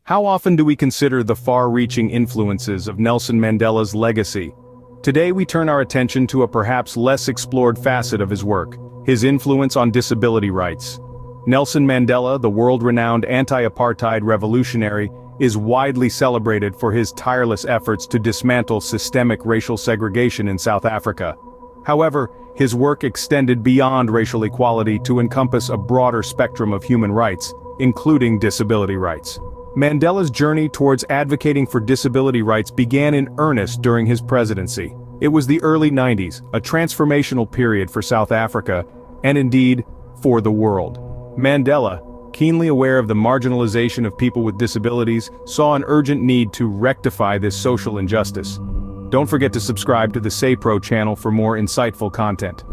How often do we consider the far-reaching influences of Nelson Mandela's legacy? Today we turn our attention to a perhaps less explored facet of his work, his influence on disability rights. Nelson Mandela, the world-renowned anti-apartheid revolutionary, is widely celebrated for his tireless efforts to dismantle systemic racial segregation in South Africa. However, his work extended beyond racial equality to encompass a broader spectrum of human rights, including disability rights. Mandela's journey towards advocating for disability rights began in earnest during his presidency. It was the early 90s, a transformational period for South Africa, and indeed, for the world. Mandela, keenly aware of the marginalization of people with disabilities, saw an urgent need to rectify this social injustice. Don't forget to subscribe to the SayPro channel for more insightful content.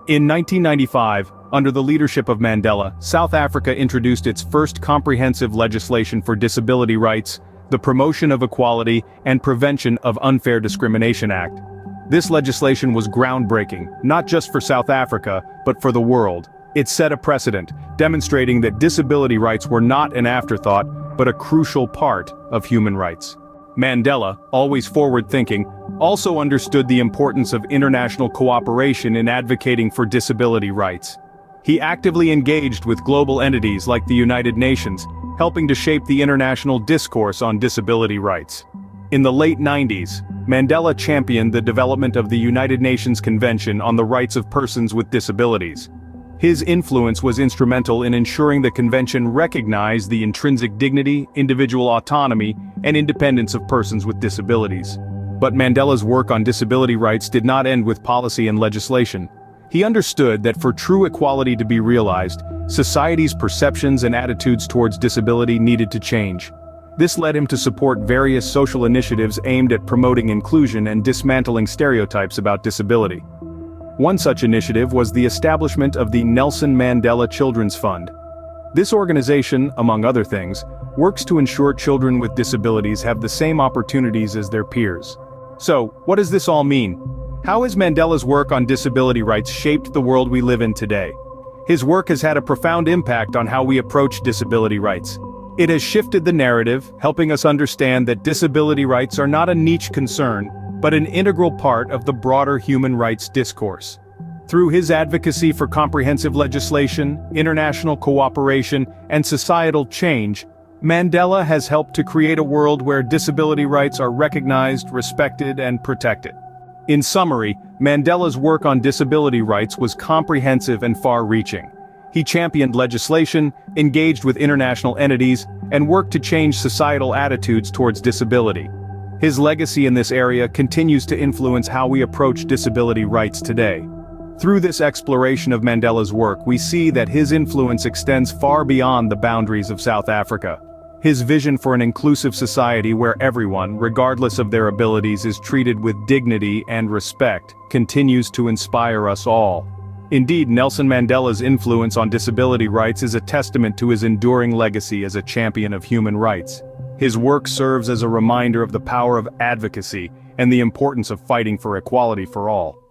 In 1995, under the leadership of Mandela, South Africa introduced its first comprehensive legislation for disability rights, the Promotion of Equality and Prevention of Unfair Discrimination Act. This legislation was groundbreaking, not just for South Africa, but for the world. It set a precedent, demonstrating that disability rights were not an afterthought, but a crucial part of human rights. Mandela, always forward-thinking, also understood the importance of international cooperation in advocating for disability rights. He actively engaged with global entities like the United Nations, helping to shape the international discourse on disability rights. In the late 90s, Mandela championed the development of the United Nations Convention on the Rights of Persons with Disabilities. His influence was instrumental in ensuring the convention recognized the intrinsic dignity, individual autonomy, and independence of persons with disabilities. But Mandela's work on disability rights did not end with policy and legislation. He understood that for true equality to be realized, society's perceptions and attitudes towards disability needed to change. This led him to support various social initiatives aimed at promoting inclusion and dismantling stereotypes about disability. One such initiative was the establishment of the Nelson Mandela Children's Fund. This organization, among other things, works to ensure children with disabilities have the same opportunities as their peers. So, what does this all mean? How has Mandela's work on disability rights shaped the world we live in today? His work has had a profound impact on how we approach disability rights. It has shifted the narrative, helping us understand that disability rights are not a niche concern, but an integral part of the broader human rights discourse. Through his advocacy for comprehensive legislation, international cooperation, and societal change, Mandela has helped to create a world where disability rights are recognized, respected, and protected. In summary, Mandela's work on disability rights was comprehensive and far-reaching. He championed legislation, engaged with international entities, and worked to change societal attitudes towards disability. His legacy in this area continues to influence how we approach disability rights today. Through this exploration of Mandela's work, we see that his influence extends far beyond the boundaries of South Africa. His vision for an inclusive society where everyone, regardless of their abilities, is treated with dignity and respect, continues to inspire us all. Indeed, Nelson Mandela's influence on disability rights is a testament to his enduring legacy as a champion of human rights. His work serves as a reminder of the power of advocacy and the importance of fighting for equality for all.